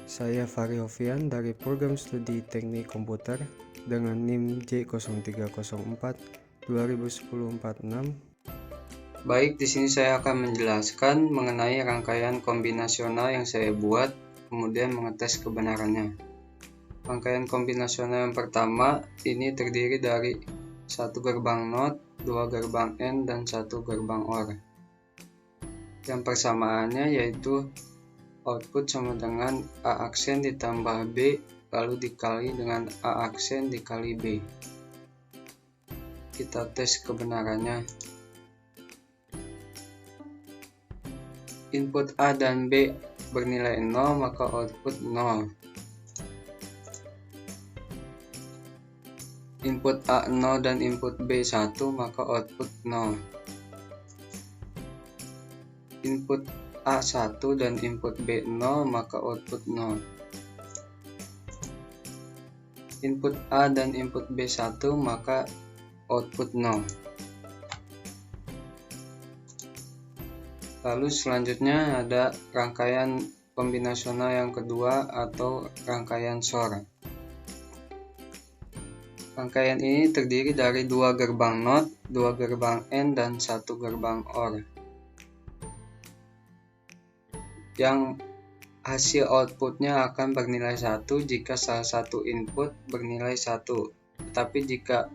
Saya Fahri Hofian dari Program Studi Teknik Komputer dengan NIM J0304 2010-46. Baik, di sini saya akan menjelaskan mengenai rangkaian kombinasional yang saya buat, kemudian mengetes kebenarannya. Rangkaian kombinasional yang pertama ini terdiri dari satu gerbang NOT, dua gerbang AND, dan satu gerbang OR. Yang persamaannya yaitu output sama dengan A aksen ditambah B lalu dikali dengan A aksen dikali B. Kita tes kebenarannya. Input A dan B bernilai 0, maka output 0. Input A 0 dan input B 1, maka output 0. Input A 1 dan input B 0, maka output 0. Input A dan input B 1, maka output 0. Lalu selanjutnya ada rangkaian kombinasional yang kedua atau rangkaian SOR. Rangkaian ini terdiri dari dua gerbang NOT, dua gerbang AND, dan satu gerbang OR. Yang hasil outputnya akan bernilai 1 jika salah satu input bernilai 1. Tetapi jika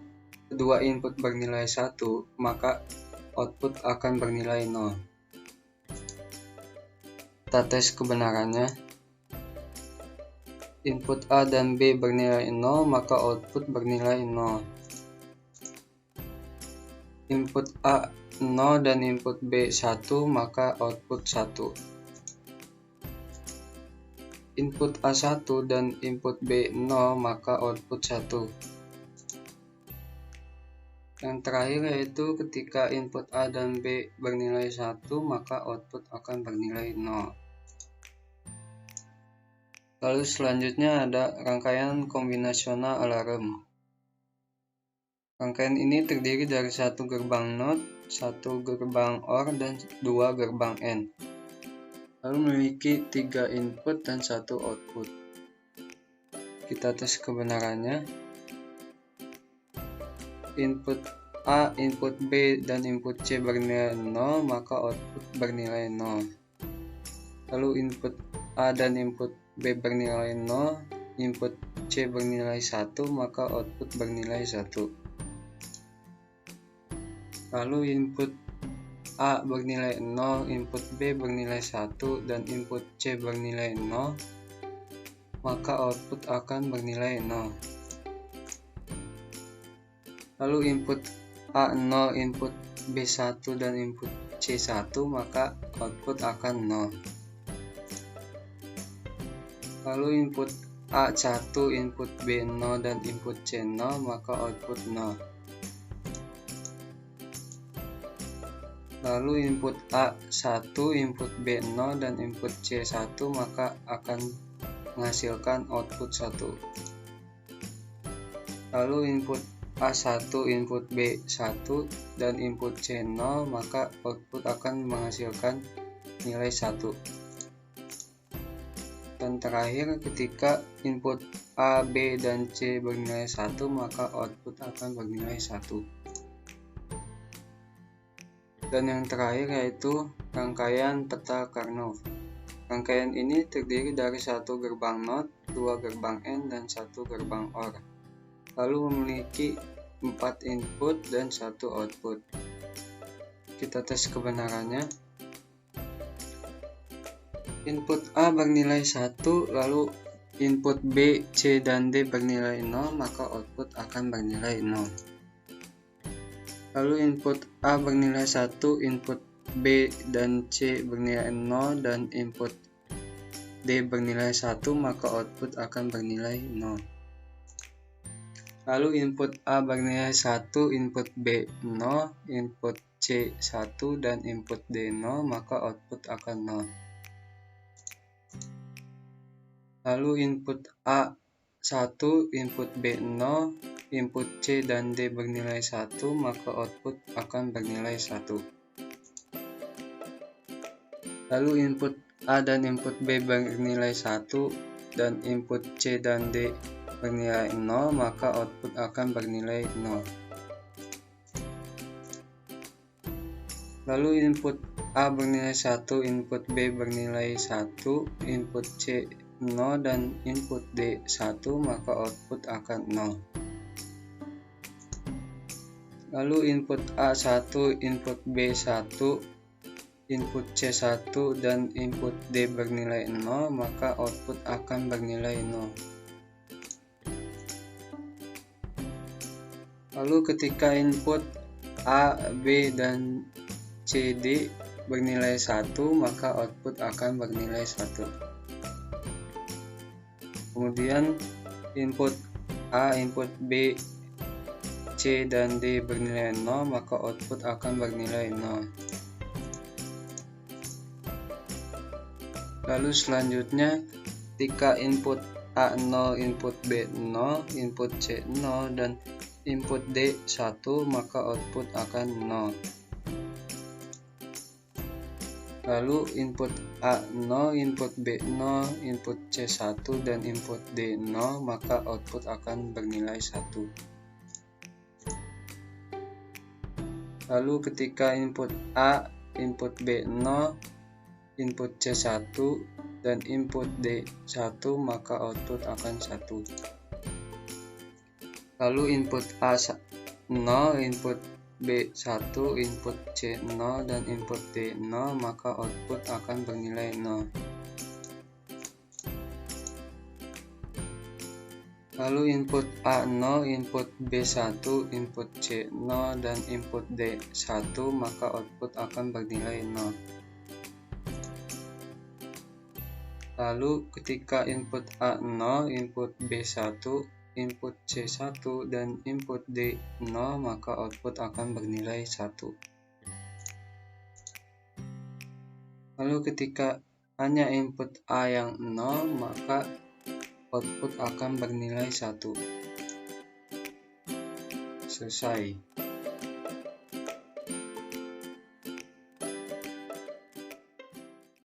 kedua input bernilai 1, maka output akan bernilai 0. Kita tes kebenarannya. Input A dan B bernilai 0, maka output bernilai 0. Input A 0 dan input B 1, maka output 1. Input A 1 dan input B 0, maka output 1. Yang terakhir yaitu ketika input A dan B bernilai 1, maka output akan bernilai 0. Lalu selanjutnya ada rangkaian kombinasional alarm. Rangkaian ini terdiri dari satu gerbang NOT, satu gerbang OR, dan dua gerbang AND. Lalu memiliki 3 input dan 1 output. Kita tes kebenarannya. Input A, input B, dan input C bernilai 0, maka output bernilai 0. Lalu input A dan input B bernilai 0, input C bernilai 1, maka output bernilai 1. Lalu input A bernilai 0, input B bernilai 1, dan input C bernilai 0, maka output akan bernilai 0. Lalu input A 0, input B 1, dan input C 1, maka output akan 0. Lalu input A 1, input B 0, dan input C 0, maka output 0. Lalu input A 1, input B 0, dan input C 1, maka akan menghasilkan output 1. Lalu input A 1, input B 1, dan input C 0, maka output akan menghasilkan nilai 1. Dan terakhir, ketika input A, B, dan C bernilai 1, maka output akan bernilai 1. Dan yang terakhir yaitu rangkaian peta Karnaugh. Rangkaian ini terdiri dari satu gerbang NOT, dua gerbang AND, dan satu gerbang OR. Lalu memiliki 4 input dan 1 output. Kita tes kebenarannya. Input A bernilai 1, lalu input B, C, dan D bernilai 0, maka output akan bernilai 0. Lalu input A bernilai 1, input B dan C bernilai 0, dan input D bernilai 1, maka output akan bernilai 0. Lalu input A bernilai 1, input B 0, input C 1, dan input D 0, maka output akan 0. Lalu input A 1, input B 0, input C dan D bernilai 1, maka output akan bernilai 1. Lalu input A dan input B bernilai 1, dan input C dan D bernilai 0, maka output akan bernilai 0. Lalu input A bernilai 1, input B bernilai 1, input C 0, dan input D 1, maka output akan 0. Lalu input A 1, input B 1, input C 1, dan input D bernilai 0, maka output akan bernilai 0. Lalu ketika input A, B, dan C, D bernilai 1, maka output akan bernilai 1. Kemudian input A, input B, C, dan D bernilai 0, maka output akan bernilai 0. Lalu selanjutnya, ketika input A 0, input B 0, input C 0, dan input D 1, maka output akan 0. Lalu input A 0, input B 0, input C 1, dan input D 0, maka output akan bernilai 1. Lalu ketika input A, input B 0, input C 1, dan input D 1, maka output akan 1. Lalu input A 0, input B 1, input C 0, dan input D 0, maka output akan bernilai 0. Lalu input A 0, input B 1, input C 0, dan input D 1, maka output akan bernilai 0. Lalu ketika input A 0, input B 1, input C 1, dan input D 0, maka output akan bernilai 1. Lalu ketika hanya input A yang 0, maka output akan bernilai 1. Selesai.